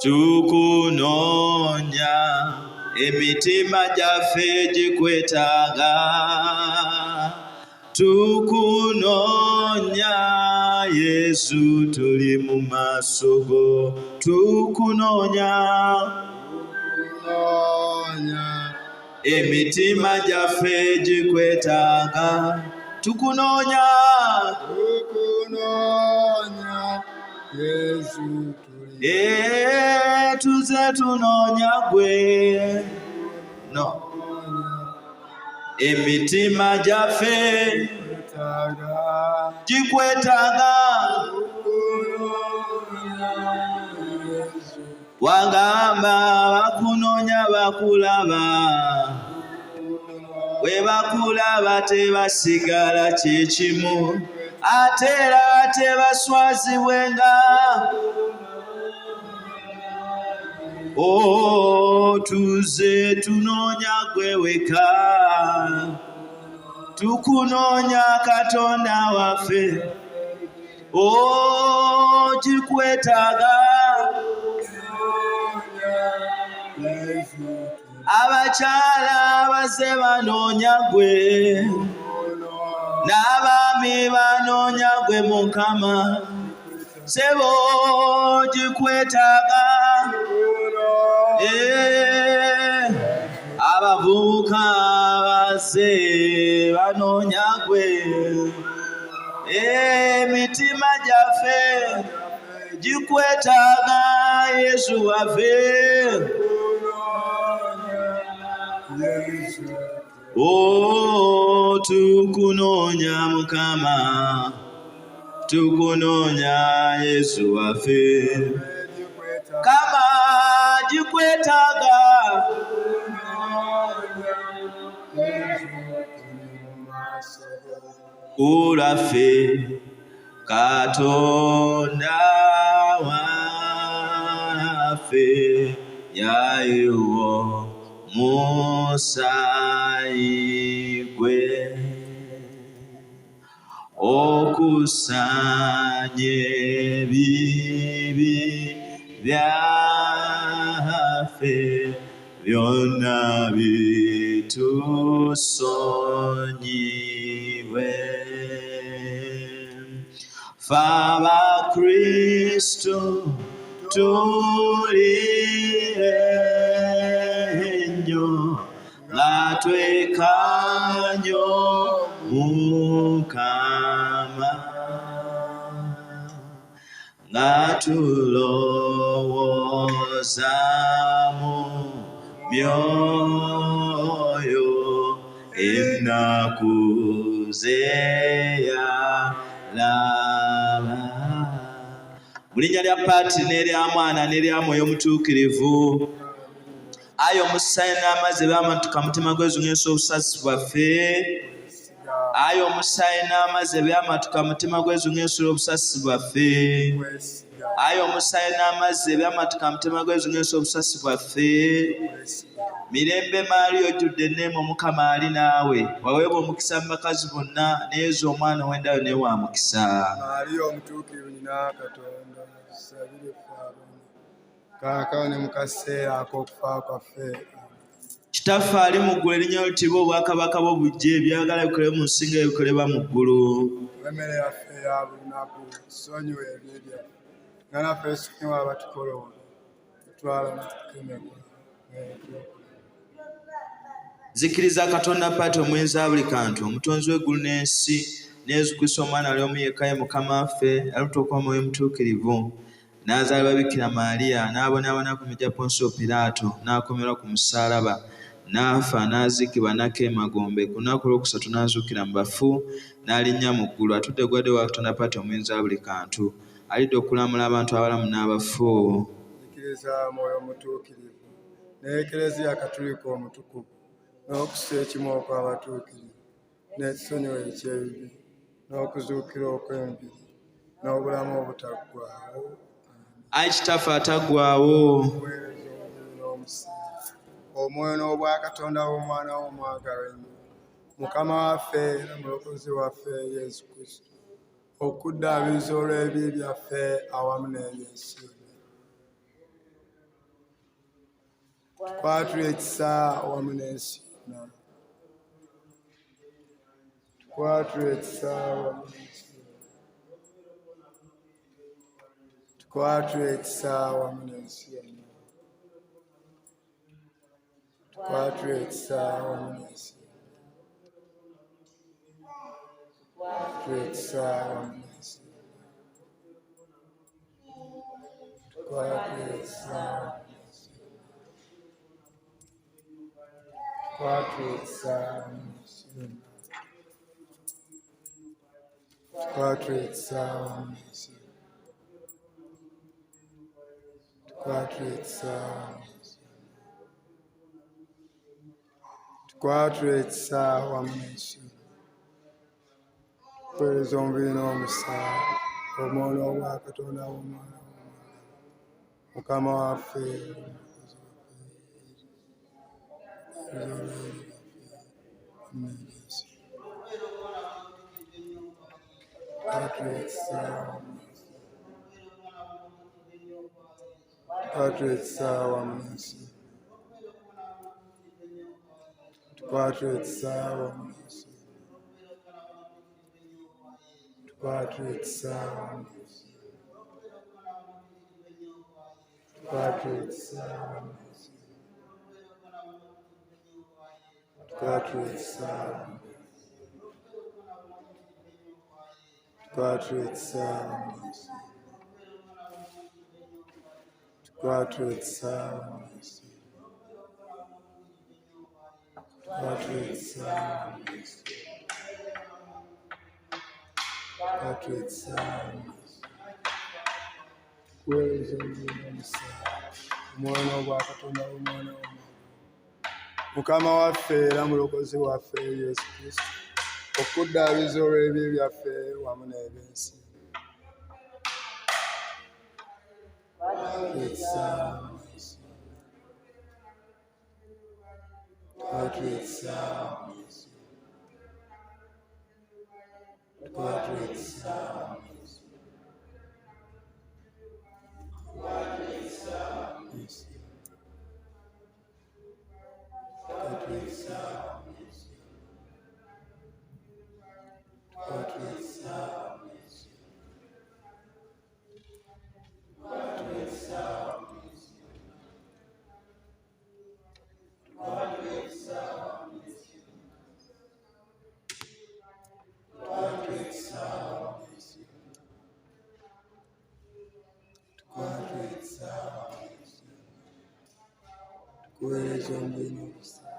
tukunonya emitima gyaffe gikwetaaga tukunonya Yesu tuli mu maaso go tukunonya emitima gyaffe gikwetaaga tukunonya Yesu tuze tunonya gwe no emitima gyaffe gikwetaaga wagamba bakunonya bakulaba bwe bakulaba tebasigala kyekimu ate era tebaswazibwenga tuze tunonya gwe weka tukunonya Katonda waffe gikwetaaga abakyala baze banoonya gwe n'abaami banoonya gwe Mukama sebo gikwetaaga abavubuka baze banoonya gwe emitima gyaffe gikwetaaga Yesu waffe tukunonya Mukama tukunonya Yesu waffe kama gikwetaaga kulaffe Katonda waffe yayiwo musaayi gwe okusanya ebibi byaffe byonna bitusonyiwe ffe Abakristo tuli ennyo nga twekanya Mukama nga tulowooza mu myoyo ennaku zeyalaba mu linnya lya Paati n'erya Mwana n'erya Mwoyo Omutuukirivu ayo omusaayi n'amazzi ebyamatuka mutima gwezu ng'ensi obusasi bwaffe ayo omusaayi n'amazzi ebyamatuka mutima gwezu ng'ensi obusasi bwaffe ayo omusaayi n'amazzi ebyamatuka mutima gwezu ng'ensi obusasi bwaffe mirembe maali ojjudde enneema Omukama ali naawe waweebwa omukisa mu bakazi bonna ne Yezu omwana ow'endayo naye wa mukisa Maaliyo omutuukirivu nnyina Katonda tusabire ffe kaakano ne mu kaseera ak'okufa kwaffe Kitaffe ali mu ggulu erinnya litiibwe obwakabaka bwo bujje ebyagala bikolebwa mu nsi nga bikolebwa mu ggulu emmere yaffe eya buli lunaku tusonyiwe ebibi byaffe nga naffe tusonyiwa abatukoloola tutwala mutukemeko Zikiriza Katonda Paati omwenzi wa buli kantu omutonzi w'eggulu n'ensi ne Yezu Kristo omwana ali omu yekka ye Mukama waffe yalutuuka Omwoyo Omutuukirivu n'azaalibwa Bikira Maaliya n'abonaabona ku migya Ponsiyo Piraato n'akomerwa ku musaalaba n'afa n'aziikibwa n'akeema Magombe ku lunaku olwokusatu n'azuukira mu bafu n'alinnya mu ggulu atudde gwadde wa Katonda Paati omwenzi wa buli kantu alidde okulamula abantu abalamu n'abafu. Zikiriza Mwoyo Omutuukirivu n'Eklezia Katulika omutukuvu n'okussa ekimu okw'abatuukirivu n'ekisonyiwo eky'ebibi n'okuzuukira okw'emibiri n'obulamu obutaggwaawo. Ayi Kitaffe ataggwaawo omwoyo n'obwa Katonda w'Omwana w'omwagalwa ennyo Mukama waffe era Mulokozi waffe Yezu Kristo okuddaabiriza olw'ebibi byaffe awamu n'eby'ensi yonna. Tukwatule ekisa awamu n'ensi yonna. Tukwatule ekisa awamu n'ensi yonna. Tukwatule ekisa awamu n'ensi yonna. Tukwatule ekisa awamu n'ensi yonna. Tukwatule ekisa awamu n'ensi yonna. Tukwatule ekisa awamu n'ensi yonna. Tukwatule ekisa awamu n'ensi yonna. Tukwatule ekisa awamu n'ensi yonna. Tukwatule ekisa awamu n'ensi yonna. Tukwatule ekisa awamu n'ensi yonna. Tuweereza omubiri n'omusaayi omwoyo ogwa Katonda w'Omwana w'Omwana Mukama waffe tukwatule ekisa awamu n'ensi yonna. Tukwatule ekisa awamu n'ensi yonna. Tukwatule ekisa awamu n'ensi yonna. Tukwatule ekisa awamu n'ensi yonna. Tukwatule ekisa awamu n'ensi yonna. Tukwatule ekisa awamu n'ensi yonna. Tukwatule ekisa awamu n'ensi yonna. Tukwatule ekisa awamu n'ensi yonna. Tukwatule ekisa awamu n'ensi yonna. Tukwatule ekisa awamu n'ensi yonna. Tuweereza omubiri n'omusaayi omwoyo ogwa Katonda w'Omwana w'Omwana Mukama waffe era mulokozi waffe Yesu Kristo okuddaabiriza olw'ebibi byaffe wamu n'eby'ensi. Tukwatule ekisa awamu n'ensi yonna. Tukwatule ekisa awamu n'ensi yonna. Tukwatule ekisa awamu n'ensi yonna. Tukwatule ekisa awamu n'ensi yonna. Tukwatule ekisa awamu n'ensi yonna. Tukwatule ekisa awamu n'ensi yonna. Tukwatule ekisa awamu n'ensi yonna. Tukwatule ekisa awamu n'ensi yonna. Tukwatule ekisa awamu n'ensi yonna. Tukwatule ekisa awamu n'ensi yonna. Tukuweereza omubiri n'omusaayi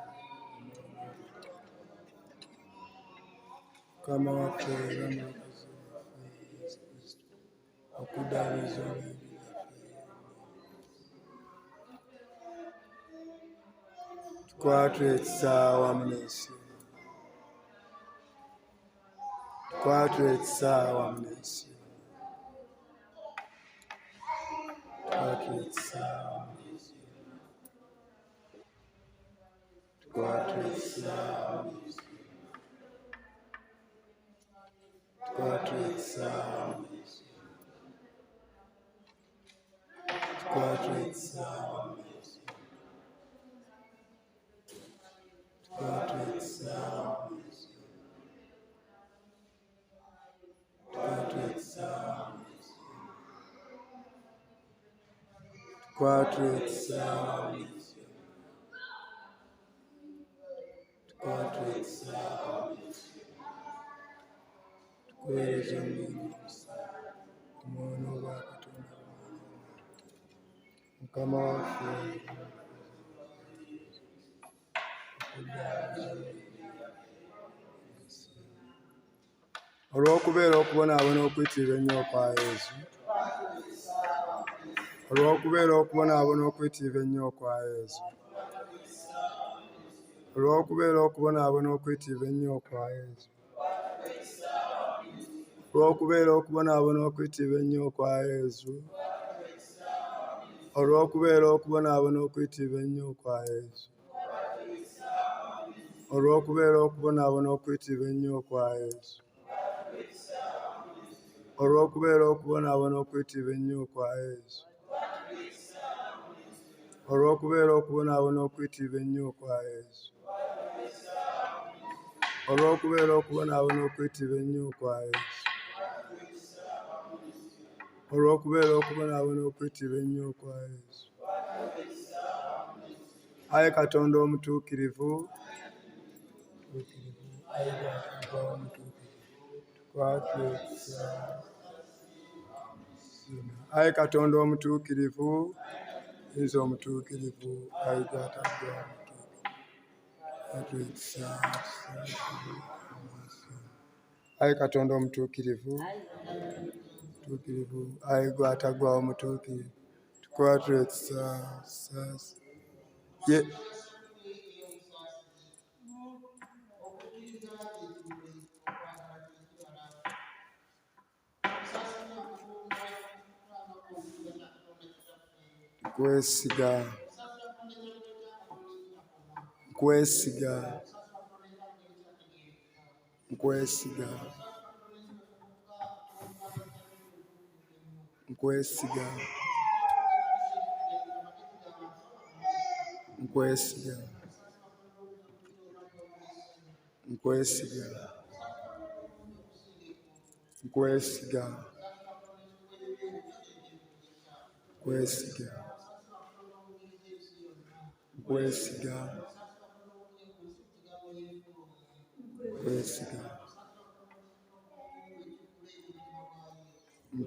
Mukama waffe era mulokozi waffe Yesu Kristo okuddaabiriza olw'ebibi byaffe. Tukwatule ekisa awamu n'ensi yonna. Tukwatule ekisa awamu n'ensi yonna. Tukwatule ekisa awamu n'ensi yonna. Tukwatule ekisa awamu n'ensi yonna. Tukwatule ekisa awamu n'ensi yonna. Tukwatule ekisa awamu n'ensi yonna. Tukwatule ekisa awamu n'ensi yonna. Tukwatule ekisa awamu n'ensi yonna. Tukwatule ekisa awamu n'ensi yonna. Tukwatule ekisa awamu n'ensi yonna. Tukuweereza omubiri n'omusaayi omwoyo ogwa Katonda w'Omwana Mukama waffe olw'okubeera okubonaabona okuyitiriva ennyo kwa Yezu. Olw'okubeera okubonaabona okuyitiriva ennyo kwa Yezu. Olw'okubeera okubonaabona okuyitiriva ennyo kwa Yezu. Olw'okubeera okubonaabona okuyitiriva ennyo kwa Yezu. Olw'okubeera okubonaabona okuyitiriva ennyo kwa Yezu. Olw'okubeera okubonaabona okuyitiriva ennyo kwa Yezu. olw'okubeera okubonaabona okwitibwa ennyo kwa Yezu, olw'okubeera okubonaabona okwitibwa ennyo kwa Yezu, olw'okubeera okubonaabona okwitibwa ennyo kwa Yezu, olw'okubeera okubonaabona okwitibwa ennyo kwa Yezu. Ayi Katonda omutuukirivu, ayi Katonda omutuukirivu, nze omutuukirivu, ayi gw'atagwa ayi Katonda omutuukirivu, ayi gw'atagwawo omutuukirivu, tukwatira ekisa kwesiga kwesiga kwesiga kwesiga kwesiga kwesiga kwesiga kwesiga kwesiga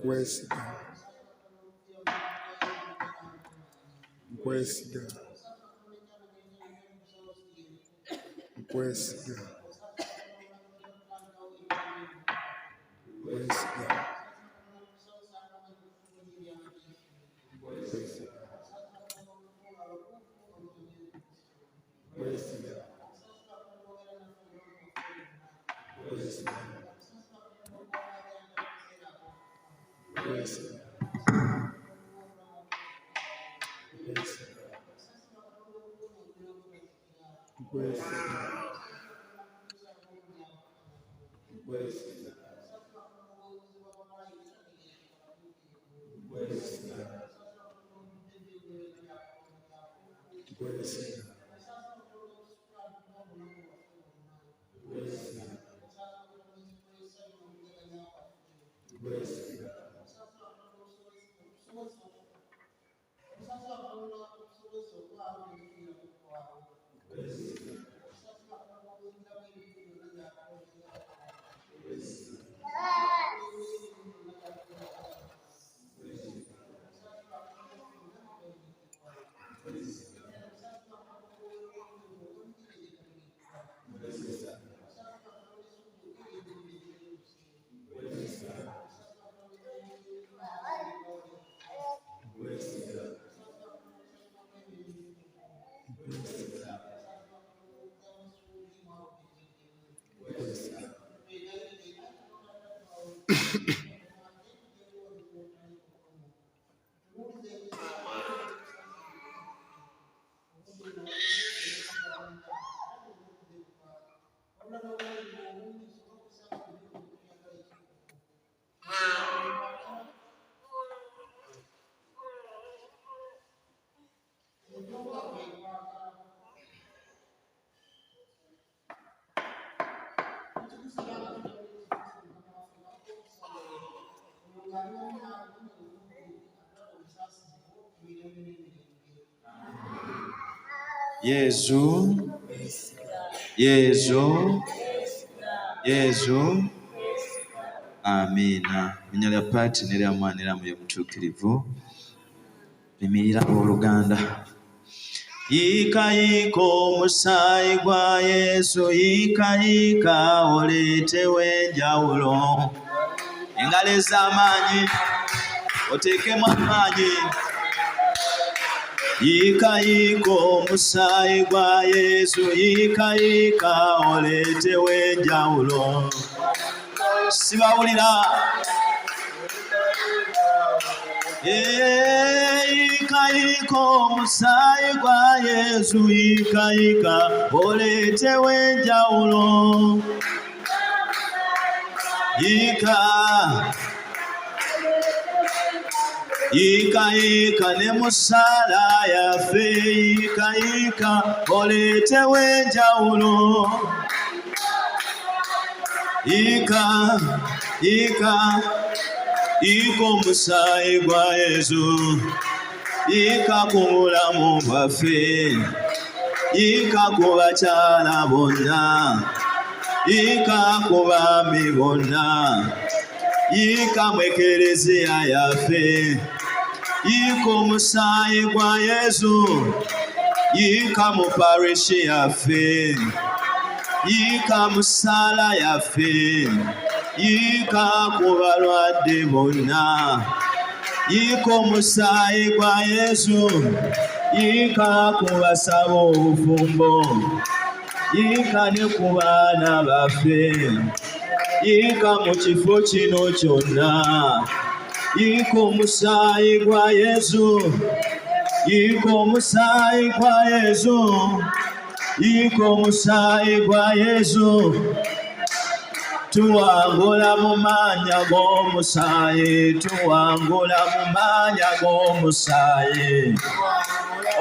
kwesiga kwesiga kwesiga kwesiga Yezu, Yezu, Yezu. Amina. Linnya lya Paati n'erya Mwana n'erya Mwoyo Mutuukirivu. Limirira oluganda. Yika yika omusaayi gwa Yesu, yika yika oleetewo enjawulo. Engalo ez'amaanyi oteekemu amaanyi. Yika yika omusaayi gwa Yesu, yika yika oleetewo enjawulo. Sibawulira. Yika yika omusaayi gwa Yesu, yika yika oleetewo enjawulo. Yika Yika yika ne mu Ssaala yaffe yika yika oleetewo enjawulo. Yika yika yika omusaayi gwa Yezu. Yika ku bulamu bwaffe. Yika ku bakyala bonna. Yika ku baami bonna. Yika mu ekereziya yaffe. Yika omusaayi gwa Yezu. Yika mu parishi yaffe. Yika mu Ssaala yaffe. Yika ku balwadde bonna. Yika omusaayi gwa Yezu. Yika ku basaba obufumbo. Yika ne ku baana baffe. Yika mu kifo kino kyonna. Yika omusaayi gwa Yezu. Yika omusaayi gwa Yezu. Yika omusaayi gwa Yezu. Tuwangula mu mannya g'omusaayi. Tuwangula mu mannya g'omusaayi.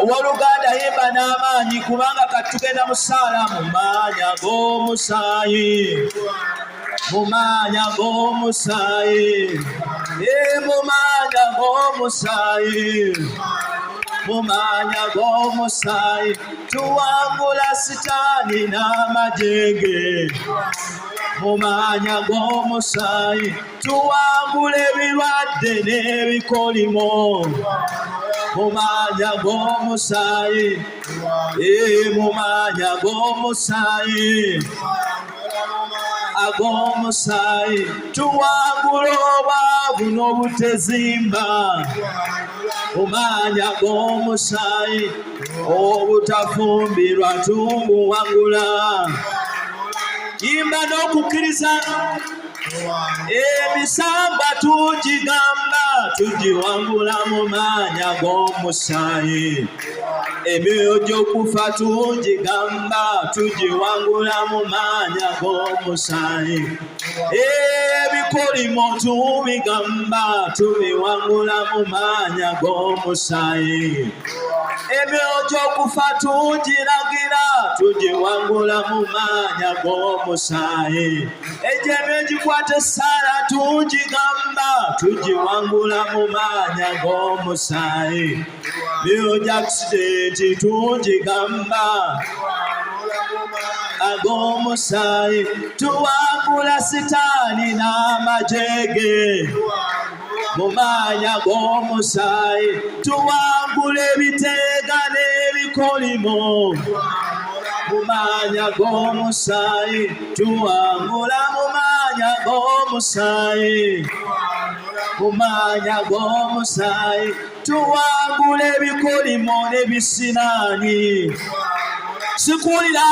Owooluganda yimba n'amaanyi kubanga kati tugenda mu Ssaala mu mannya g'omusaayi. Mu mannya g'omusaayi. Mu mannya g'omusaayi. Mu mannya g'omusaayi. Tuwangula Sitaani n'amajege. Mu mannya g'omusaayi. Tuwangula ebirwadde n'ebikolimo. Mu mannya g'omusaayi. Mu mannya g'omusaayi. Ag'omusaayi. Tuwangula obwavu n'obutezimba. Mu mannya g'omusaayi. Obutafumbirwa tubuwangula. Yimba n'okukkiriza. Emisamba tugigamba tugiwangula mu mannya g'omusaayi. Emyoyo gy'okufa tugigamba tugiwangula mu mannya g'omusaayi. Ebikolimo tubigamba tubiwangula mu mannya g'omusaayi. Emyoyo gy'okufa tugiragira tugiwangula mu mannya g'omusaayi. Ejjemyo egikwata Ssaala tugigamba tugiwangula mu mannya g'omusaayi. Emyoyo gy'aksidenti tugigamba ag'omusaayi. Tuwangula Sitaani n'amajege. Mu mannya g'omusaayi. Tuwangula ebiteega n'ebikolimo. Mu mannya g'omusaayi. Tuwangula mu mannya g'omusaayi. Mu mannya g'omusaayi. Tuwangula ebikolimo n'ebisinaani. Sikulira.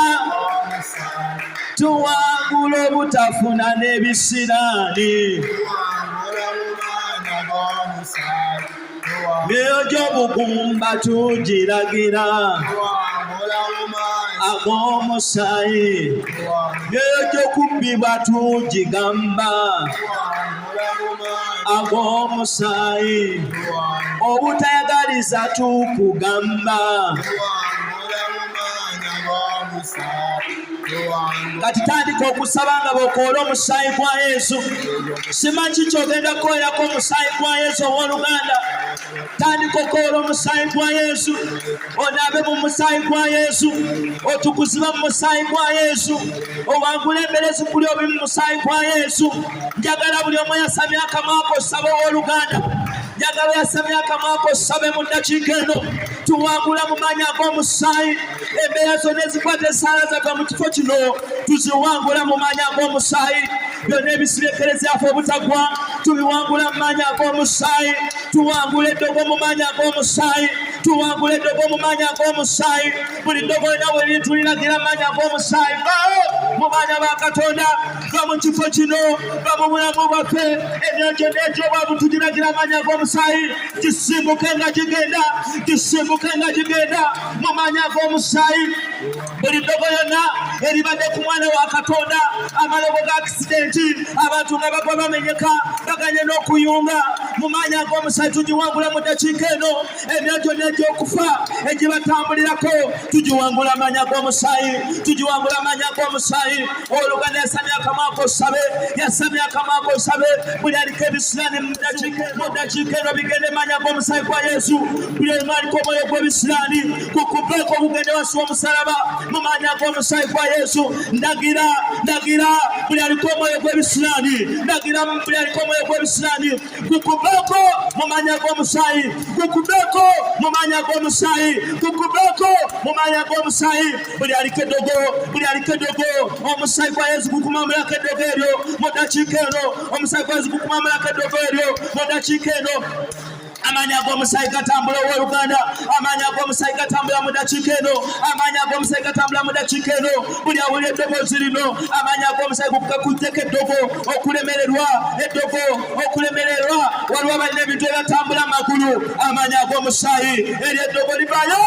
Tuwangula obutafuna n'ebisinaani. Emyoyo gy'obugumba tugiragira ag'omusaayi. Emyoyo gy'okubbibwa tugigamba ag'omusaayi. Obutayagaliza tukugamba. Kati tandika okusaba nga bw'okoola omusaayi gwa Yesu. Simanyi ky'ogenda kukolerako omusaayi gwa Yesu owooluganda. Tandika okoola omusaayi gwa Yesu. Onaabe mu musaayi gwa Yesu. Otukuzibwe mu musaayi gwa Yesu. Owangule emberezi kuli obi mu musaayi gwa Yesu. Njagala buli omu yasamye akamwa ko osaba owooluganda. Njagala yasamye akamwa ko osabe mu ddakiika eno. Tuwangula mu mannya ag'omusaayi. Embeera zonna ezikwata Ssaala zava mu kifo kino tuziwangula mu mannya ag'omusaayi. Byonna ebisiba ekereziya yaffe obutagwa tubiwangula mu mannya ag'omusaayi. Tuwangula eddogo mu mannya ag'omusaayi. Tuwangula eddogo mu mannya ag'omusaayi. Buli ddogo lina bwe liri tuliragira mu mannya ag'omusaayi. Mu baana ba Katonda va mu kifo kino va mu bulamu bwaffe. Emyoyo gyonna egy'obwavu tugiragira mu mannya ag'omusaayi. Gisimbuke nga gigenda. Gisimbuke nga gigenda mu mannya ag'omusaayi. buli ddogo yonna eribadde ku mwana wa Katonda amalobo ga akisidenti abantu nga bagwa bamenyeka baganye n'okuyunga mu maanyi ag'omusaayi tugiwangula mu ddakiika eno emyoyo gyonna egy'okufa egibatambulirako tugiwangula amaanyi ag'omusaayi tugiwangula amaanyi ag'omusaayi oluganda yasamya akamwa k'osabe yasamya akamwa k'osabe buli aliko ebisiraani mu ddakiika eno bigende amaanyi ag'omusaayi gwa Yesu buli aliko omwoyo gw'ebisiraani kukubeeko obugende wansi w'omusalaba mu maanyi ag'omusaayi gwa Yesu ndagira buli aliko omwoyo gw'ebisiraani ndagira buli aliko omwoyo gw'ebisiraani kukubeeko mu maanyi ag'omusaayi kukubeeko mu maanyi ag'omusaayi kukubeeko mu maanyi ag'omusaayi buli aliko eddogo omusaayi gwa Yesu gukumamulako eddogo eryo mu ddakiika eno omusaayi gwa Yesu gukumamulako eddogo eryo mu ddakiika eno amaanyi ag'omusaayi gatambula ow'oluganda amaanyi ag'omusaayi gatambula mu ddakiika eno amaanyi ag'omusaayi gatambula mu ddakiika eno buli awulira eddoboozi lino amaanyi ag'omusaayi gakuddeko eddogo okulemererwa waliwo balina ebintu ebyatambula amagulu amaanyi ag'omusaayi eri eddogo livaayo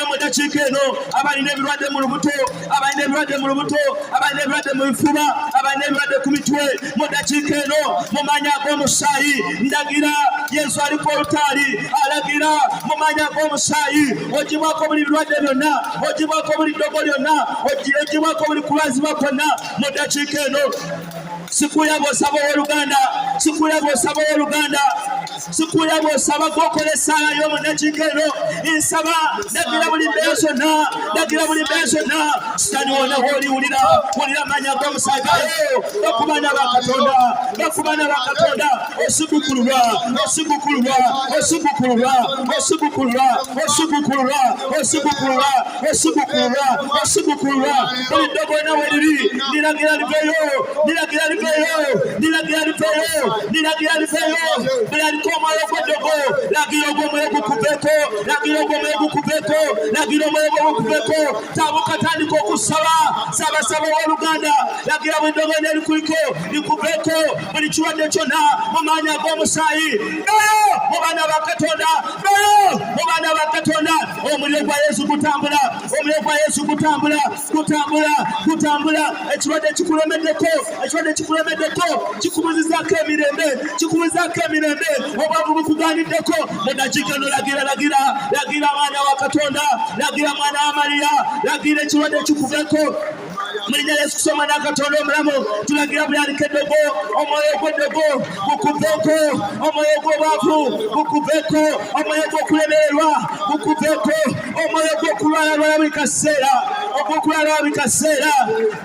mu ddakiika eno abalina ebirwadde mu lubuto abalina ebirwadde mu bifuba abalina ebirwadde ku mitwe mu ddakiika eno mu maanyi ag'omusaayi ndagira Yesu ali ku olutaali alagira mu maanyi ag'omusaayi ogibwako buli birwadde byonna ogibwako buli ddogo lyonna ogibwako buli kulwazibwa kwonna mu ddakiika eno sikuya bw'osaba ow'oluganda sikuya bw'osaba gwokola essaala y'omu ddakiika eno nsaba ndagira buli mbeera zonna sitani wonna w'oliwulira wulira amaanyi ag'omusaayi gayo bakubana ba Katonda osigukululwa buli ddogo yonna weliri niragira liveeyo buli aliko omwoyo gw'eddogo lagira ogw'omwoyo gukubeeko tabuka tandika okusaba sabasaba ow'oluganda lagira buli ddogo yonna erikuliko likubeeko buli kirwadde kyonna mu maanyi ag'omusaayi nayo mu baana ba Katonda omuliro gwa Yesu gutambula ekirwadde kikulemeddeko kikubuzizaako emirembe obwavu bukuganiddeko mu ddakiika eno lagira mwana wa Katonda lagira mwana wa Mariya lagira ekirwadde kikuveeko mu linnya lya Yesu kusoma n'Akatonda omulamu tulagira buli aliko eddogo omwoyo gw'eddogo gukuveeko omwoyo gw'obwavu gukuveeko omwoyo gw'okulemererwa gukuveeko omwoyo gw'okulwala buli kaseera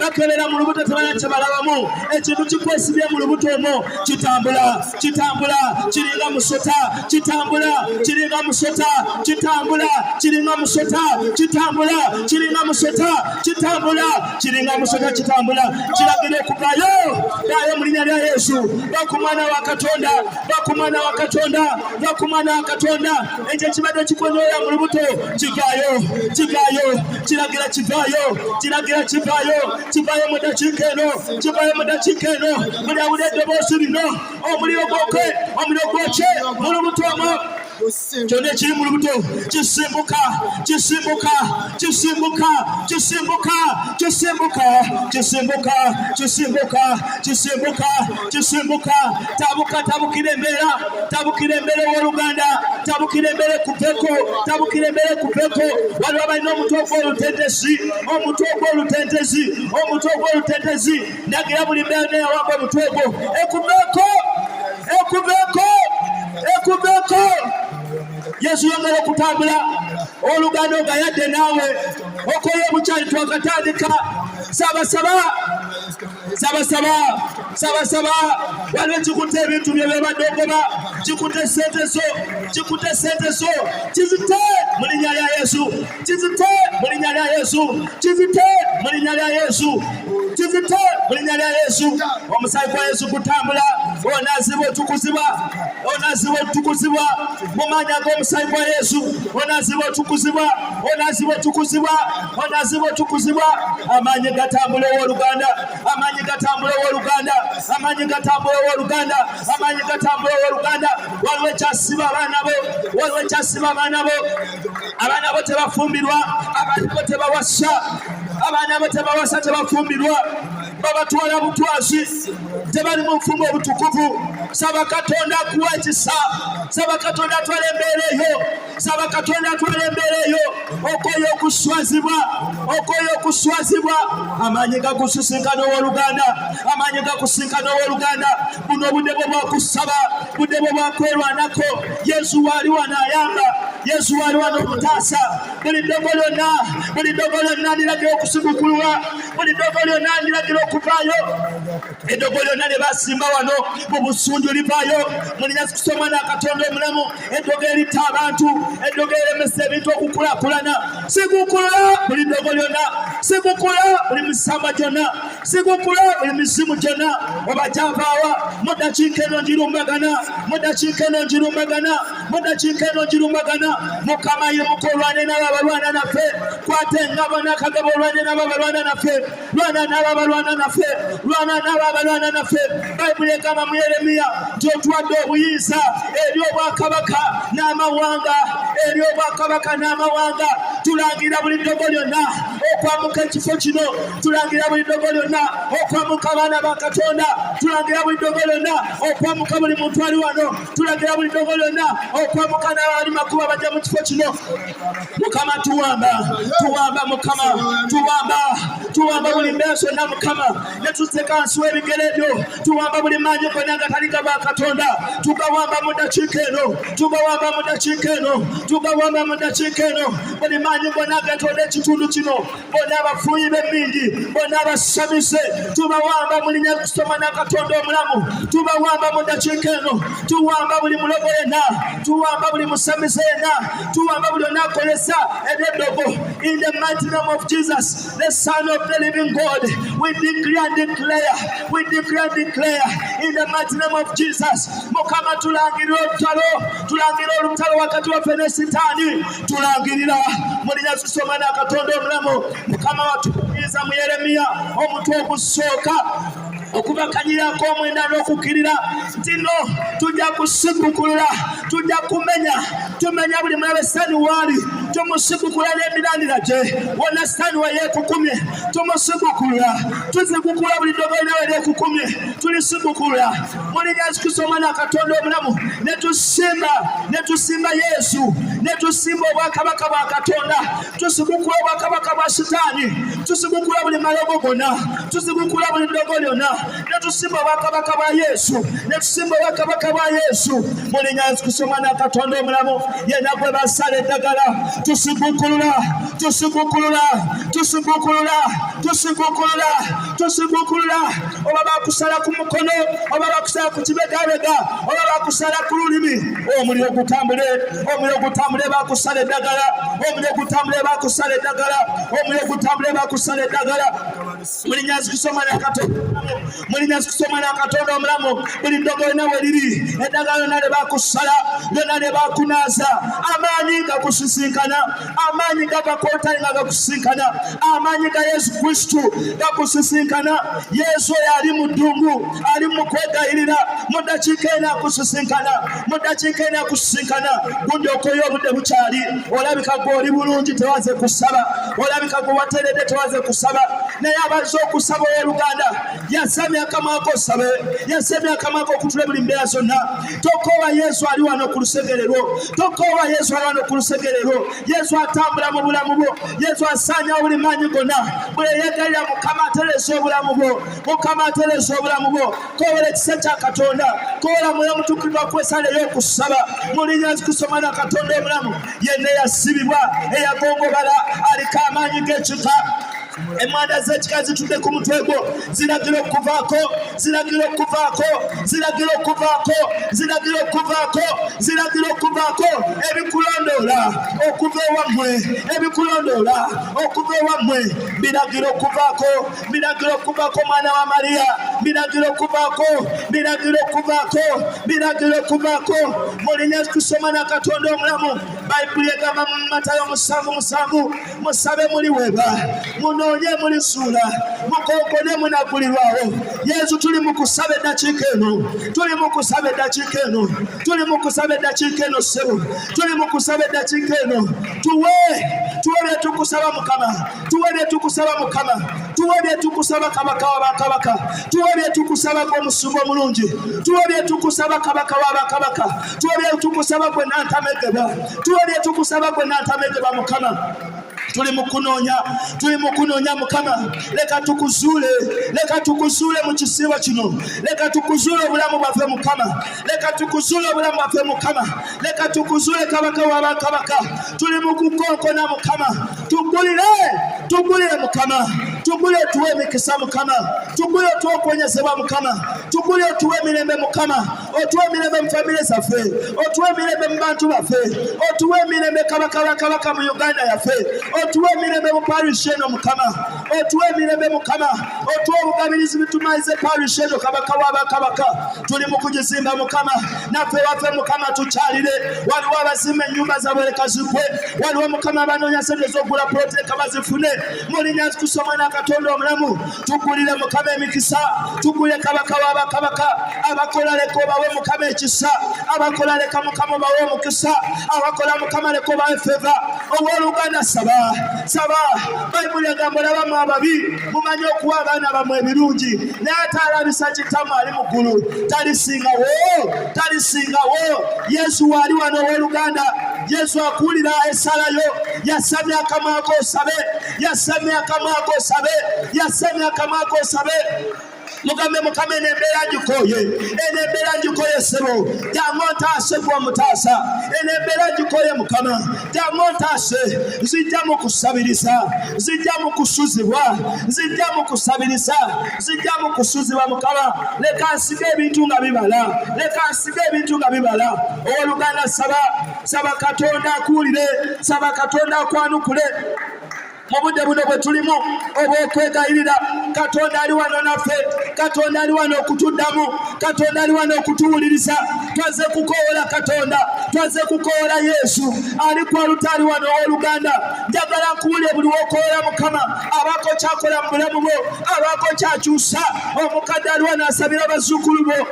bakebera mu lubuto tebalina kye balabamu ekintu kikwesibye mu lubuto omwo kitambula kiringa musota kiragira okuvaayo mu linnya lya Yesu bakumwana wa Katonda ekyo ekibadde kikonyoya mu lubuto kivaayo mu ddakiika eno buli awulira eddoboozi lino omuliro gwokye mu lubuto omwo kyonna ekiri mu lubuto kisimbuka tabukira embeera ow'oluganda tabukira embeera ekuveeko waliwo balina omutwe ogw'olutentezi ndagira buli mbeera neyawamba omutwe ogwo ekuveeko Yesu yongera okutambula oluganda ogayadde naawe okola obukyali twakatandika sabasaba waliwo kikutte ebintu bye bebadde ogoba kikutte sente zo kizite mu linnya lya Yesu kizite mu linnya lya Yesu. Omusaayi gwa Yesu gutambula, onaazibwa otukuzibwa, onaazibwa otukuzibwa mu maanyi ag'omusaayi gwa Yesu. Onaazibwa otukuzibwa, onaazibwa otukuzibwa, onaazibwa otukuzibwa. Amaanyi gatambula ow'oluganda, amaanyi gatambula ow'oluganda, amaanyi gatambula ow'oluganda, amaanyi gatambula ow'oluganda. Waliwo ekyasiba abaana bo, waliwo ekyasiba abaana bo. Abaana bo tebafumbirwa, abaana bo tebawasa, abaana bo tebawasa, tebafumbirwa, babatwala butwazi, tebali mu nfumo obutukuvu. Saba Katonda akuwa ekisa, saba Katonda atwala embeera eyo, saba Katonda atwala embeera eyo. Okoye okuswazibwa, okoye okuswazibwa. Amaanyi gakusisinkana ow'oluganda, amaanyi gakusinkana ow'oluganda. Buno obudde bwo bwakusaba, budde bwo bwakwerwanako. Yesu waali wano ayamba, Yesu waali wano okutaasa. Buli ddogo lyonna, buli ddogo lyonna ndiragira okusibukulwa, buli ddogo lyonna ndiragira okuvaayo. Eddogo lyonna ne basimba wano mu busunju livaayo. Mulina kusoma na Katonda omulamu. Eddogo eritta abantu, eddogo eremesa ebintu okukulaakulana. Sigukula buli ddogo lyonna, sigukula buli misamba gyonna, sigukula buli misimu gyonna. Oba gyavaawa mu ddakiika eno ngirumbagana, mu ddakiika eno ngirumbagana, mu ddakiika eno ngirumbagana. Mukama ye mukolwane n'abo abalwana naffe. Kwata engabo n'akagabo olwane n'abo abalwana naffe, lwana n'abo abalwana naffe, lwana n'abo abalwana naffe. Bayibuli egamba mu Yeremiya nti otuwadde obuyinza eri obwakabaka n'amawanga, eri obwakabaka n'amawanga. Tulangira buli ddogo lyonna okwamuka ekifo kino, tulangira buli ddogo lyonna okwamuka abaana ba Katonda, tulangira buli ddogo lyonna okwamuka buli muntu ali wano, tulangira buli ddogo lyonna okwamuka n'abali makuba bajja mu kifo kino. Mukama tuwamba, tuwamba Mukama, tuwamba, tuwamba buli mbeera zonna Mukama, ne tuzeka wansi w'ebigere byo. Tuwamba buli maanyi gonna agatali ga Katonda, tugawamba mu ddakiika eno, tugawamba mu ddakiika eno, tugawamba mu ddakiika eno. Buli maanyi gonna agatoola ekitundu kino, bonna abafuuyi b'emmingi, bonna abasamise, tubawamba mu linnya kusoma na Katonda omulamu. Tubawamba mu ddakiika eno, tuwamba buli mulogo yenna, tuwamba buli musamise yenna, tuwamba buli onakolesa ebyeddogo. In the mighty name of Jesus, the Son of the living God, we decree and declare, we decree and declare in the mighty name of Jesus. Mukama tulangirira olutalo, tulangirira olutalo wakati waffe ne Sitaani, tulangirira mu linnya kusoma na Katonda omulamu. Mukama watukkiriza mu Yeremiya omutwe ogusooka okubakanyirako omwenda n'okukkirira nti no tujja kusibukulula, tujja kumenya, tumenya buli mulabe Sitaani waali, tumusibukula n'emirandira gye. Wonna Sitaani we yeekukumye, tumusibukula, tuzibukula buli ddogo lina we lyekukumye, tulisibukula mu linnya kusoma na Katonda omulamu. Ne tusimba Yesu, ne tusimba obwakabaka bwa Katonda, tusibukula obwakabaka bwa Sitaani, tusibukula buli malogo gonna, tusibukula buli ddogo lyonna, ne tusimba obwakabaka bwa Yesu, ne tusimba obwakabaka bwa Yesu mu linnya kusoma na Katonda omulamu. Yenna gwe basala eddagala, tusibukulula, tusibukulula, tusibukulula, tusibukulula, tusibukulula. Oba bakusala ku mukono, oba bakusala ku kibegabega, oba bakusala ku lulimi, omuliro gutambule, omuliro gutambule. Bakusala eddagala, omuliro gutambule, bakusala eddagala, omuliro gutambule, bakusala eddagala. Mu linnya kusoma na Katonda, mu linnya kusoma na Katonda omulamu. Buli ddogo lyonna we liri, eddagala lyonna lye bakusala, lyonna lye bakunaaza, amaanyi gakusisinkana, amaanyi g'abakotali nga gakusisinkana, amaanyi ga Yesu Kristo gakusisinkana. Yesu oyo ali mu ddungu, ali mu kwegayirira, mu ddakiika eno akusisinkana, mu ddakiika eno akusisinkana. Gundi okoye obudde bukyali, olabika gwe oli bulungi tewaze kusaba, olabika gwe wateredde tewaze kusaba, naye abazze okusaba ow'oluganda yasamye akamwa ko osabe, yasamye akamwa ko okutula buli mbeera zonna. Tokoowa Yesu ali wano ku lusegerero, tokoowa Yesu ali wano ku lusegerero. Yesu atambula mu bulamu bwo, Yesu asaanya buli maanyi gonna, buli yeegalira Mukama ateresa obulamu bwo, Mukama ateresa obulamu bwo. Koowera ekisa kya Katonda, koowera Mwoyo Mutukuvu akwesaleyo okusaba mu linnya kusoma na Katonda omulamu. Yenna eyasibibwa, eyagongobala, aliko amaanyi g'ekika, Emwanda z'ekika zitudde ku mutwe gwo ziragira okuvaako, ziragira okuvaako, ziragira okuvaako, ziragira okuvaako, ziragira okuvaako. Ebikulondoola okuva ewammwe, ebikulondoola okuva ewammwe biragira okuvaako, biragira okuvaako mwana wa Mariya, biragira okuvaako, biragira okuvaako, biragira okuvaako. Mulinnya kusoma na Katonda omulamu. Bayibuli egamba mu Matayo 7:7 musabe muliweebwa, munoonye mulisuula, mukonkone munagulirwawo. Yesu tuli mu kusaba eddakiika eno, tuli mu kusaba eddakiika eno, tuli mu kusaba eddakiika eno ssebo, tuli mu kusaba eddakiika eno. Tuwe bye tukusaba Mukama, tuwe bye tukusaba Mukama, tuwe bye tukusaba Kabaka wa bakabaka, tuwe bye tukusaba Omusumba omulungi, tuwe bye tukusaba Kabaka wa bakabaka, tuwe bye tukusaba gwe Nantamegeba, tuwe bye tukusaba gwe Nantamegeba Mukama. Tuli mu kunoonya Mukama. Leka tukuzuule mu kisiibo kino, leka tukuzuule obulamu bwaffe Mukama, leka tukuzuule obulamu bwaffe Mukama, leka tukuzuule Kabaka wa bakabaka. Tuli mu kukonkona Mukama, tugulire Mukama, tugulire tuwe emikisa Mukama, tugulire tuwe okuwonyezebwa Mukama, tugulire tuwe emirembe Mukama, otuwe emirembe mu famire zaffe, otuwe emirembe mu bantu baffe, otuwe emirembe Kabaka mu Uganda yaffe, otuwe emirembe mu parish eno Mukama, otuwe emirembe Mukama, otuwe obugabirizi bitumalize parish eno Kabaka wa bakabaka. Tuli mu kugizimba Mukama, naffe waffe Mukama tukyalire. Waliwo abazimba ennyumba zaabwe leka zigwe, waliwo Mukama abanoonya sente z'okugula puloteka bazifune. Mulinnya kusoma na Katonda omulamu. Tugulire Mukama emikisa, tugulire Kabaka wa bakabaka. Abakola leka obawe Mukama ekisa, abakola leka Mukama obawe omukisa, abakola Mukama leka obawe feva. Owooluganda saba. Bayibuli egamba labamu ababi mumanyi okuwa abaana bammwe ebirungi, naye ate alabisa kitamu ali mu ggulu talisingawo. Yesu waali wano owooluganda, Yesu akuwulira essaala yo. Yasamya akamwa ko osabe, yasamya akamwa ko osabe, yasamya akamwa ko osabe. Mugambe Mukama eno embeera ngikooye, eno embeera ngikooye ssebo, jangu ontaase gwe omutaasa, eno embeera ngikooye Mukama, jangu ontaase. Nzijja mu kusabiriza, nzijja mu kusuzibwa, nzijja mu kusabiriza, nzijja mu kusuzibwa Mukama. Leka nsige ebintu nga bibala, leka nsige ebintu nga bibala. Owooluganda saba Katonda akuwulire, saba Katonda akwanukule. Mu budde buno bwe tulimu obw'okwegayirira, Katonda ali wano naffe, Katonda ali wano okutuddamu, Katonda ali wano okutuwuliriza. Twaze kukoola Katonda, twaze kukoola Yesu ali ku olutali wano owooluganda. Njagala nkuwulire buli w'okoola Mukama, abaako kyakola mu bulamu bwo, abaako kyakyusa. Omukadde ali wano asabira abazzukulu bo,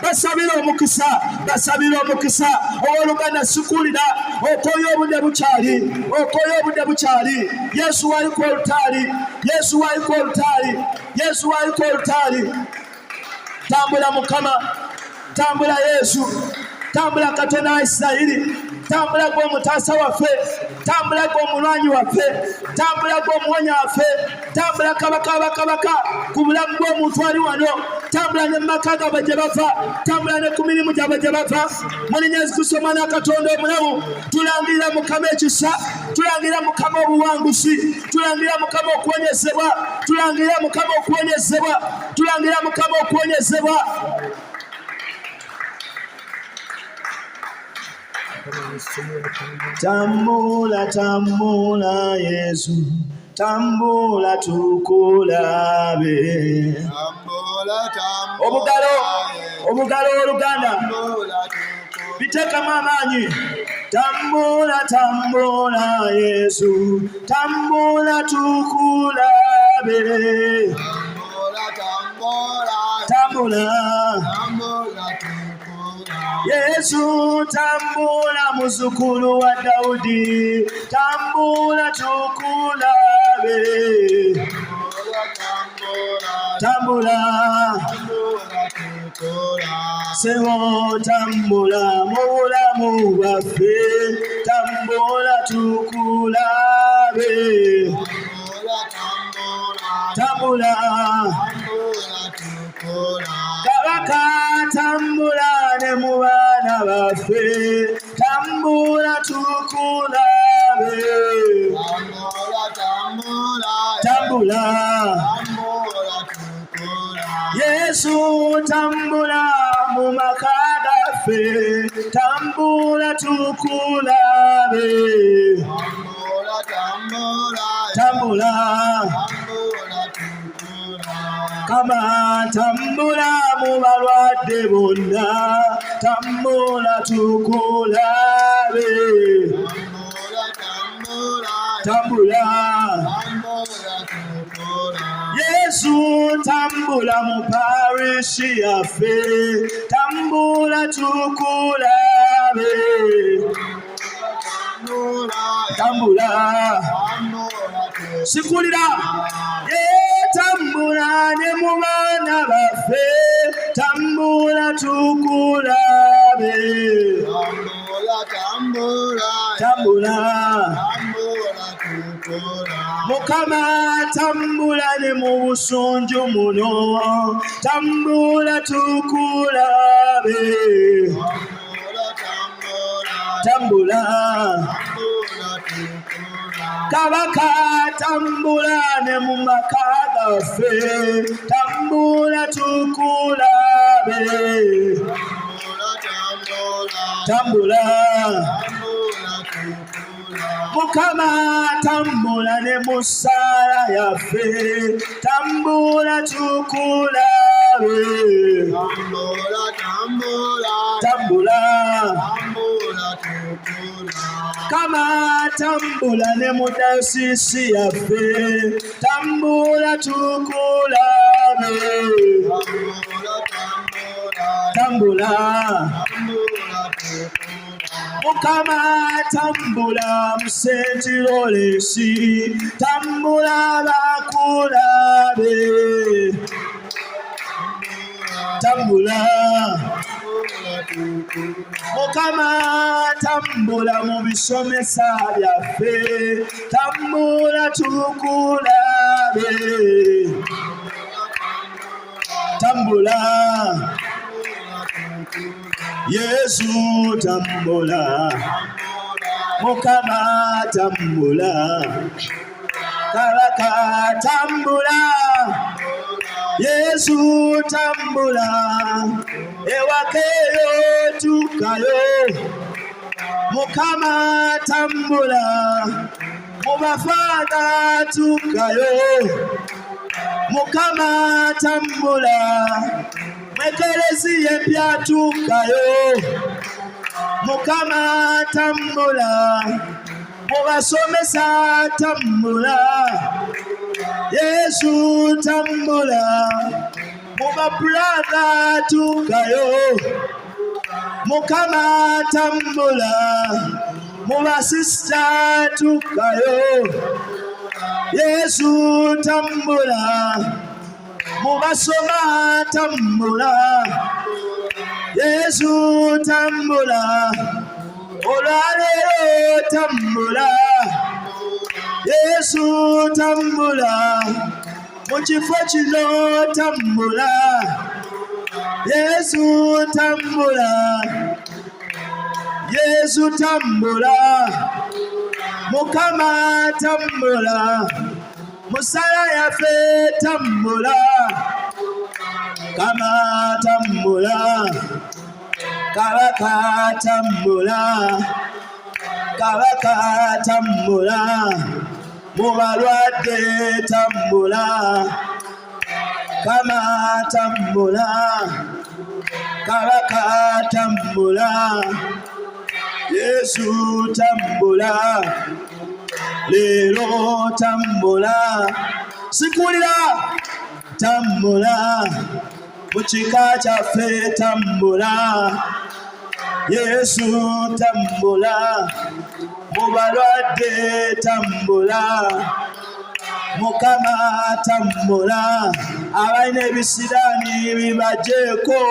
basabire omukisa, basabire omukisa. Owooluganda sikuwulira, okooye obudde bukyali, okooye obudde bukyali. Yesu wali ku olutali, Yesu wali ku olutali, Yesu wali ku olutali. Tambula Mukama, tambula Yesu, tambula Katonda wa Isirayiri, tambula gwe omutaasa waffe, tambula gwe omulwanyi waffe, tambula gwe omuwonya waffe, tambula Kabaka bakabaka ku bulamu bw'omuntu ali wano, tambula ne mumaka gaabwe gye bava, tambula ne ku mirimu gyabwe gye bava. Mulinnya kusoma na Katonda omulamu. Tulangirira Mukama ekisa, tulangirira Mukama obuwanguzi, tulangirira Mukama okuwonyezebwa, tulangirira Mukama okuwonyezebwa, tulangirira Mukama okuwonyezebwa. Tambula tambula Yesu, tambula tukulabe. Obugalo oluganda bitekamu amaanyi. Tambula tambula Yesu, tambula tukulabe. Tambula Yesu, tambula muzukulu wa Daudi, tambula tukulabe. Tambula Sewo, tambula mu bulamu bwaffe, tambula tukulabe. Tambula Kabaka, tambula ne mu baana baffe, tambula tukulabe. Tambula tambula Yesu tambula mu maka gaffe tambula tukulabe tambula Kama tambula mu balwadde bonna tambula tukulabe tambula Yesu tambula mu parishi yaffe tambula tukulabe tambula sikulira tambula ne mu baana baffe tambula tukulabe tambula Mukama tambula ne mu busunju muno tambula tukulabe tambula Kabaka tambula ne mu maka gaffe tambula tukulabe tambula Mukama tambula ne mu Ssaala yaffe tambula tukulabe tambula Kama tambula ne mu dayosisi yaffe tambula tukulabe tambula Mukama tambula mu St. Lawrence tambula bakulabe tambula Mukama tambula mu bisomesa byaffe tambula tukulabe tambula Yesu tambula Mukama tambula Kabaka tambula Yesu tambula ewakeyo tukayo Mukama tambula mubafada tukayo Mukama tambula mwekelezi yepya tukayo Mukama tambula mubasomesa tambula Yesu tambula muba brother tukayo Mukama tambula muba sister tukayo Yesu tambula mubasoma tambula Yesu tambula olwaleero tambula Yesu tambula mu kifo kino tambula Yesu tambula Yesu tambula Mukama tambula Ssaala yaffe tambula Kama tambula Kabaka tambula Kabaka tambula mu balwadde tambula Kama tambula Kabaka tambula Yesu tambula leero tambula sikulira tambula mu kika kyaffe tambula Yesu tambula mu balwadde tambula Mukama tambula abalina ebisiraani bibajjeeko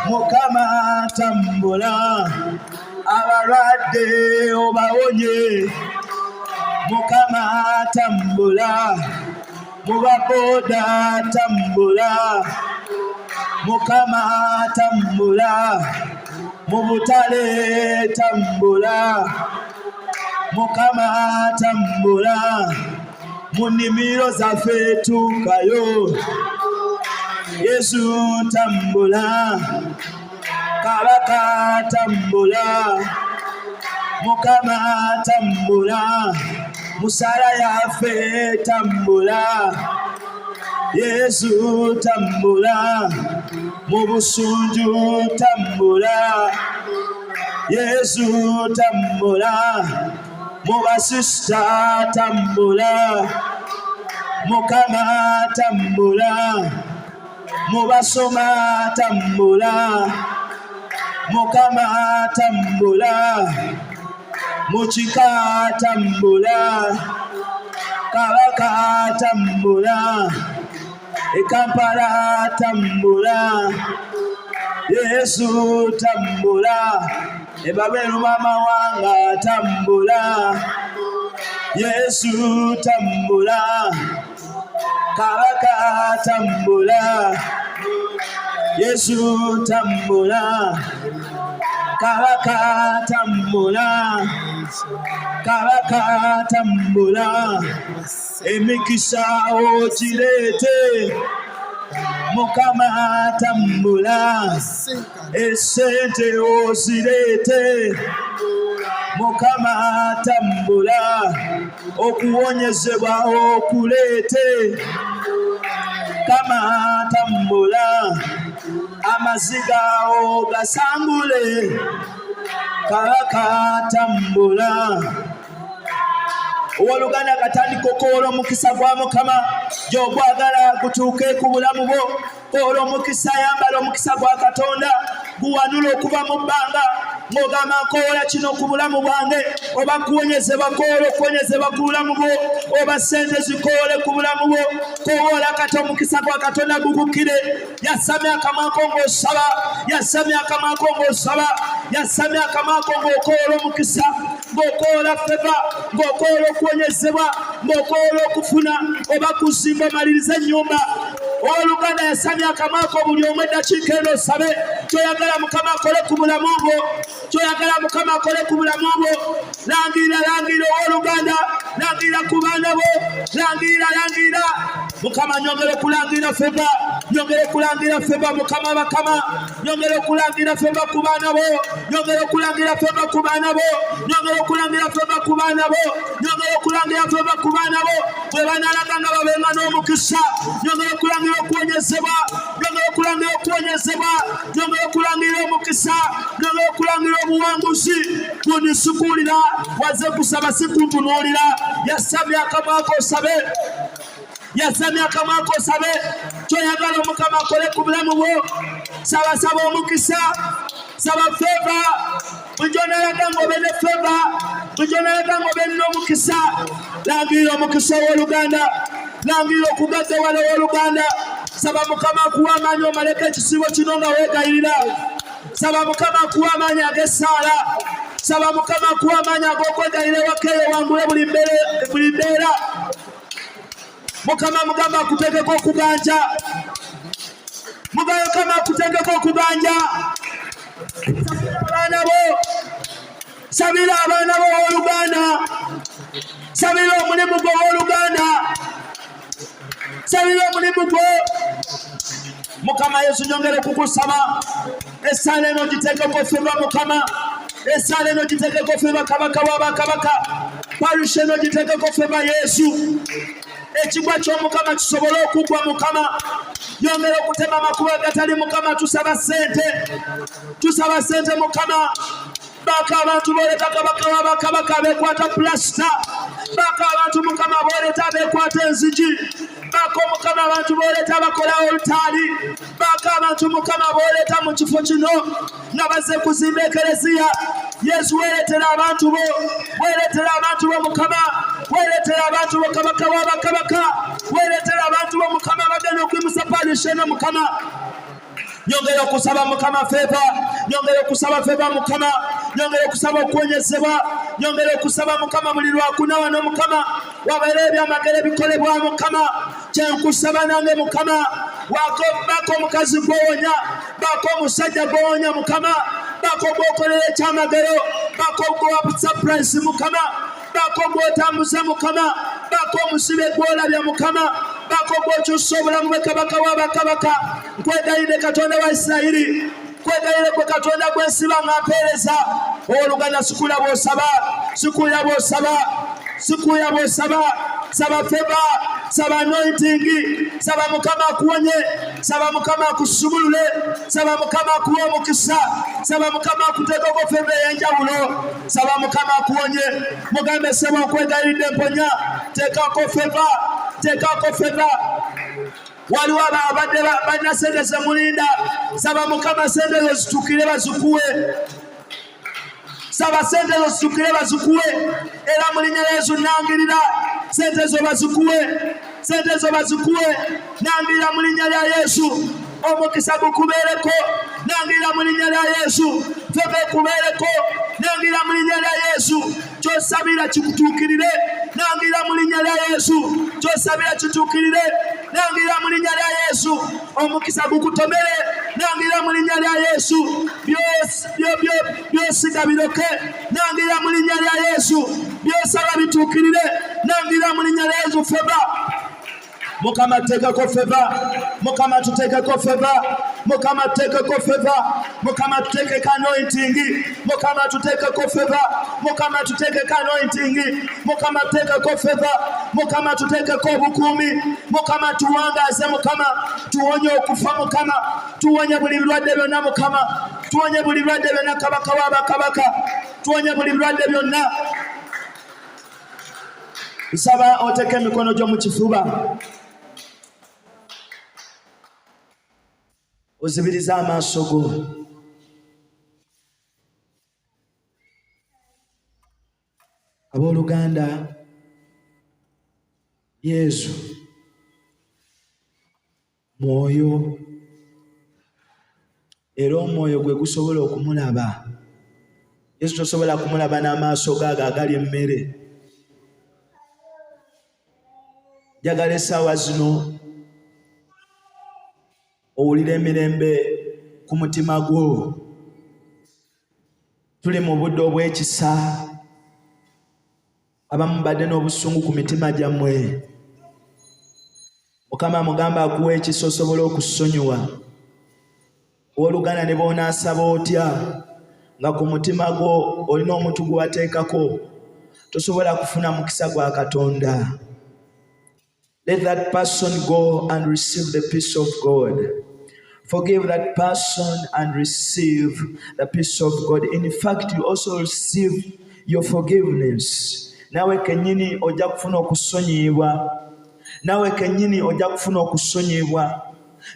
Mukama tambula abalwadde obawonye Mukama tambula mu baboda tambula Mukama tambula mu butale tambula Mukama tambula Munimiro zaffe tuukayo. Yesu tambula, Kabaka tambula, Mukama tambula, Musala yaffe tambula. Yesu tambula, mu busunju tambula. Yesu tambula, mu basista tambula. Mukama tambula, mu basoma tambula. Mukama tambula, mu kika tambula. Kabaka tambula, e Kampala tambula. Yesu tambula, e Babelu mawanga tambula. Yesu tambula, Kabaka tambula. Yesu tambula, Kabaka tambula. Kabaka tambula, emikisa ogirete. Mukama tambula, esente ozirete. Mukama tambula, okuwonyezebwa okulete. Kama tambula, amaziga ogasangule. Kabaka tambula, Owoluganda katandika okoola omukisa gwa Mukama gy'ogwagala gutuuke ku bulamu bwo. Koola omukisa, yambala omukisa gwa Katonda, guwanula okuva mu bbanga ng'ogamba nkoola kino ku bulamu bwange. Oba kuwonyezebwa, koola okuwonyezebwa ku bulamu bwo. Oba ssente zikoole ku bulamu bwo. Koola kati omukisa gwa Katonda gugukire. Yasamya akamwa ko ng'osaba, yasamya akamwa ko ng'osaba, yasamya akamwa ko ng'okoola omukisa, ng'okoola feva, ng'okoola okuwonyezebwa, ng'okoola okufuna oba kuzimba omaliriza ennyumba. Oluganda yasamya akamwa ko buli omu eddakiika eno osabe kyoyagala Mukama akole ku bulamu bwo, kyoyagala Mukama akole ku bulamu bwo. Langirira, langirira Owoluganda, langirira ku baana bo, langirira, langirira. Mukama nyongera okulangirira feba, nyongera okulangira feba Mukama bakama, nyongera okulangira feba ku baana bo, nyongera okulangira feba ku baana bo, nyongera okulangira feba ku baana bo, nyongera okulangira feba ku baana bo. Bwe banalaga nga babenga n'omukisa, nyongera okulangira okuwonyezebwa, nyongera okulangira okuwonyezebwa, nyongera okulangira omukisa, nyongera okulangira obuwanguzi. Kunisukulira, waze kusaba si kuntunuulira. Yasabye akamwa ko osabe, yasamya akamwa ko osabe kyoyagala Omukama akole ku bulamu bwo. Saba saba omukisa, saba feva. Bujonalaga ng'obe ne feva, bujonalaga ng'obe n'omukisa. Langirira omukisa w'Oluganda, langirira okugaddawala w'Oluganda. Saba Mukama akuwa amaanyi omaleko ekisibo kino nga weegayirira. Saba Mukama akuwa amaanyi ag'Essaala. Saba Mukama akuwa amaanyi ag'okwegayirira ewakeeyo wangule buli mbeera. Mukama mugamba akutegeka okuganja. Mukama akutegeka okuganja. Abaana bo, sabira abaana bo w'Oluganda, sabira omulimu gwo w'Oluganda, sabira omulimu gwo. Mukama Yesu nyongera okukusaba Essaala eno giteekeko feba Mukama, Essaala eno giteekeko feba Kabaka w'abakabaka, parish eno giteekeko feba Yesu. Ekigwa ky'Omukama kisobole okuggwa Mukama. Yongera okutema amakubo agatali Mukama. Tusaba ssente, tusaba ssente Mukama. Baka abantu booleta Kabaka w'abakabaka abeekwata pulasita, baka abantu Mukama booleta abeekwata enzigi, baka Mukama abantu booleta abakola olutaali, baka abantu Mukama booleta mu kifo kino nga bazze kuzimba ekereziya. Yesu weeretera abantu bo, weeretera abantu bo Mukama, weeretera abantu bo Kabaka w'abakabaka, weeretera abantu bo Mukama bagenda okwimusa parish eno Mukama. Nyongera okusaba Mukama feva, nyongera okusaba feva Mukama, nyongera okusaba okuwonyezebwa, nyongera okusaba Mukama buli lwakuna wano Mukama wabeera ebyamagero ebikolebwa Mukama. Kyenkusaba nange Mukama, bako omukazi gwowonya, bako omusajja gwowonya Mukama, bako gwokolera ekyamagero, bako gwowa surprise Mukama, bako gwotambuza Mukama. bako omusibe gw'olabye Mukama, bako gw'okyusa obulamu bwe kabaka w'abakabaka. Nkwegayirire Katonda wa Isirayiri, nkwegayirire gwe Katonda gw'ensiba ng'ampeereza. Owooluganda sikuya bw'osaba, sikuya bw'osaba, sikuya bw'osaba. Saba feva, saba anointing, saba Mukama akuwonye, saba Mukama akusumulule, saba Mukama akuwa omukisa, saba Mukama akuteekako feva ey'enjawulo, saba Mukama akuwonye. Mugambe seba nkwegayiridde mponya, teekako feva, teekako feva. Waliwo abadde balina sente ze mulinda, saba Mukama sente ezo zitukire bazikuwe. Saba sente ezo zitukire bazikuwe, era mu linnya lya Yesu nangirira sente ezo bazikuwe, sente ezo bazikuwe. Nangirira mu linnya lya Yesu omukisa gukubeereko, nangirira mu linnya lya Yesu feva ekubeereko, nangirira mu linnya lya Yesu ky'osabira kikutuukirire, nangirira mu linnya lya Yesu ky'osabira kituukirire, nangirira mu linnya lya Yesu omukisa gukutomere, nangirira mu linnya lya Yesu byosiga biroke, nangirira mu linnya lya Yesu byosaba bituukirire, nangirira mu linnya lya Yesu feva. Mukama teekako feva, Mukama tuteekeko feva, Mukama tuteekeko feva, Mukama tuteekeko anointing, Mukama tuteekeko feva, Mukama tuteekeko anointing, Mukama tuteekeko feva, Mukama tuteekeko obukuumi, Mukama tuwangaaze, Mukama tuwonye okufa, Mukama tuwonye buli birwadde byonna, Mukama tuwonye buli birwadde byonna, kabaka w'abakabaka tuwonye buli birwadde byonna. Nsaba oteeke emikono gyo mu kifuba, ozibiriza amaaso go. Abooluganda, Yezu mwoyo, era omwoyo gwe gusobola okumulaba. Yesu tosobola kumulaba n'amaaso gaago agali emmere. Njagala essaawa zino owulira emirembe ku mutima gwo. Tuli mu budde obw'ekisa, abamu badde n'obusungu ku mitima gyammwe. Mukama mugamba akuwa ekisa osobola okusonyiwa. Owooluganda ne bw'onaasaba otya nga ku mutima gwo olina omuntu gwe wateekako, tosobola kufuna mukisa gwa Katonda. Let that person go and receive the peace of God. Forgive that person and receive the peace of God. In fact, you also receive your forgiveness. Nawe kenyini ojja kufuna okusonyiyibwa. Nawe kenyini ojja kufuna okusonyiyibwa.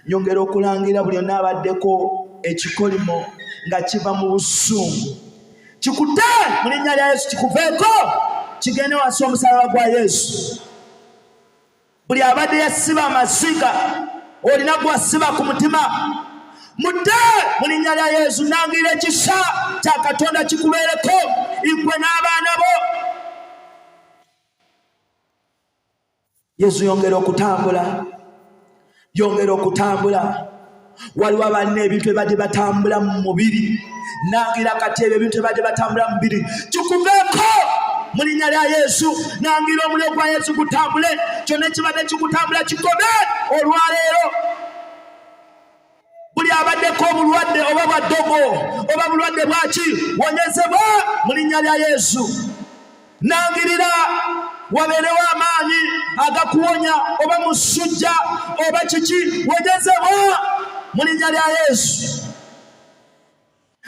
Nyongera okulangira buli onaabaddeko ekikolimo nga kiva mu busungu. Kikute mu linnya lya Yesu, kikuveeko kigende wansi omusalaba gwa Yesu. Buli abadde yasiba amaziga olina gwasiba ku mutima, mudde mu linnya lya Yesu. Nangirira ekisa kya Katonda kikubeereko, igwe n'abaana bo. Yesu yongera okutambula, yongera okutambula. Waliwo abalina ebintu ebadde batambula mu mubiri, nangira kati ebyo ebintu ebadde batambula mu mubiri kikuveeko mu linnya lya Yesu. Nangira omuliro gwa Yesu gutambule, kyonna ekibadde kikutambula kikome olwaleero. Buli abaddeko obulwadde oba bwa ddogo oba bulwadde bwaki, wonyezebwa mu linnya lya Yesu. Nangirira wabeerewo amaanyi agakuwonya, oba musujja oba kiki, wonyezebwa mu linnya lya Yesu.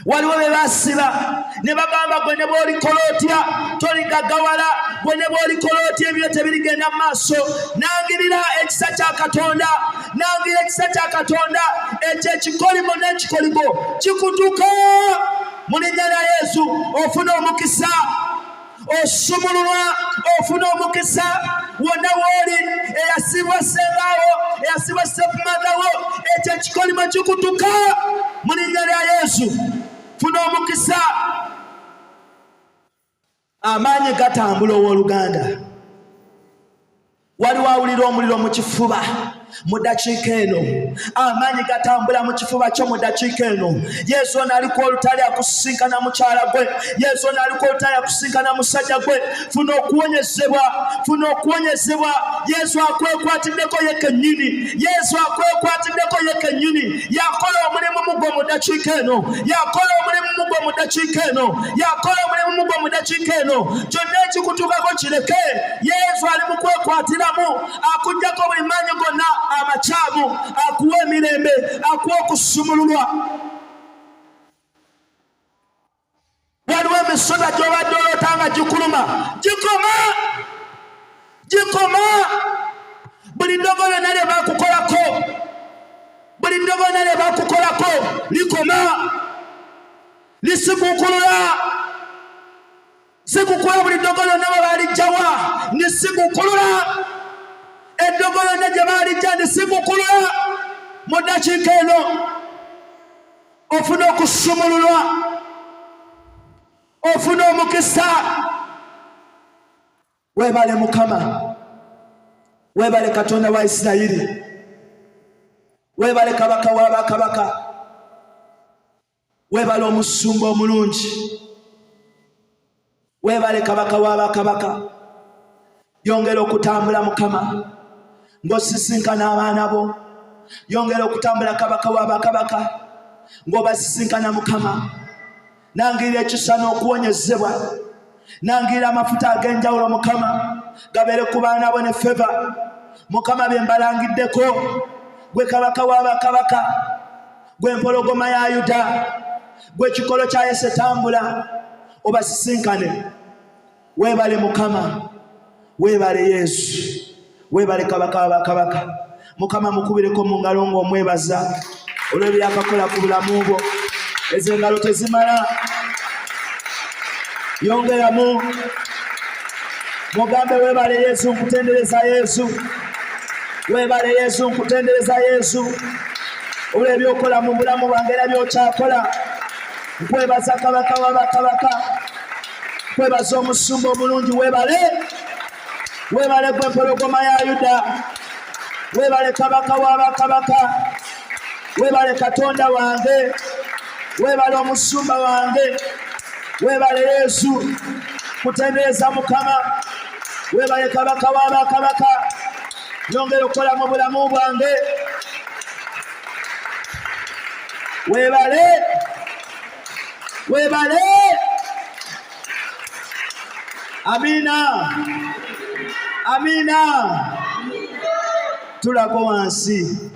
Waliwo be basiba ne bagamba gwe ne bw'olikola otya toligagawala, gwe ne bw'olikola otya ebyo tebirigenda mu maaso. Nangirira ekisa kya Katonda, nangirira ekisa kya Katonda ekyo ekikolimo n'ekikoligo kikutuka mu linnya lya Yesu. Ofuna omukisa, osumululwa, ofuna omukisa wonna w'oli. Eyasibwa ssengawo, eyasibwa stepmotherwo, ekyo ekikolimo kikutuka mu linnya lya Yesu. Funa omukisa. Amaanyi gatambula owooluganda. waliwo awulira omuliro mu kifuba mu ddakiika eno, amaanyi gatambula mu kifuba kyo mu ddakiika eno. Yesu ono aliko olutale akusisinkana mukyala gwe, Yesu ono aliko olutale akusisinkana musajja gwe. Funa okuwonyezebwa, funa okuwonyezebwa. Yesu akwekwatiddeko ye kennyini, Yesu akwekwatiddeko ye kennyini. Yakola omulimu mugwo mu ddakiika eno, yakola omulimu mugwo mu ddakiika eno, yakola omulimu mugwo mu ddakiika eno. Kyonna ekikutuukako kireke, Yesu ali mu kwekwatiramu, akuggyako buli maanyi gonna amakyamu, akuwa emirembe, akuwa okusumululwa. Waliwo emisota gy'obadde olota nga gikuluma, gikoma, gikoma. Buli ddogo lyonna lye baakukolako, buli ddogo lyonna lye baakukolako likoma, lisiguukulula, siguukulula. Buli ddogo lyonna bwe baalijjawa nisiguukulula, eddogo lyonna gye baalijja nisiguukulula. Mu ddakiika eno ofuna okusumululwa, ofuna omukisa. Weebale Mukama, weebale Katonda wa Isirayiri, weebale Kabaka wa bakabaka, weebale Omusumba omulungi, weebale Kabaka wa bakabaka. Yongera okutambula Mukama ng'osisinkana abaana bo, yongera okutambula Kabaka wa bakabaka ng'obasisinkana Mukama. Nangirira ekisa n'okuwonyezebwa, nangirira amafuta ag'enjawulo Mukama gabeere ku baana bo ne feva. Mukama bye mbalangiddeko, gwe Kabaka wa bakabaka, gwe mpologoma ya Yuda, gwe kikolo kya Yesu etambula, obasisinkane. Weebale Mukama, weebale Yesu, weebale Kabaka wa bakabaka. Mukama mukubireko mu ngalo ng'omwebaza olw'ebyakakola ku bulamu bwo. Ezo engalo tezimala, yongeramu mugambe weebale Yesu, nkutendereza Yesu, weebale Yesu, nkutendereza Yesu olw'ebyokola mu bulamu bwange era by'okyakola. Nkwebaza Kabaka wa bakabaka, nkwebaza Omusumba omulungi. Weebale, weebale gwe mpologoma ya Yuda, weebale Kabaka wa bakabaka, weebale Katonda wange, weebale Omusumba wange, weebale Yesu, kutendereza Mukama, weebale Kabaka wa bakabaka. Yongera okukola mu bulamu bwange, weebale, weebale. Amina, amina. Tulako wansi.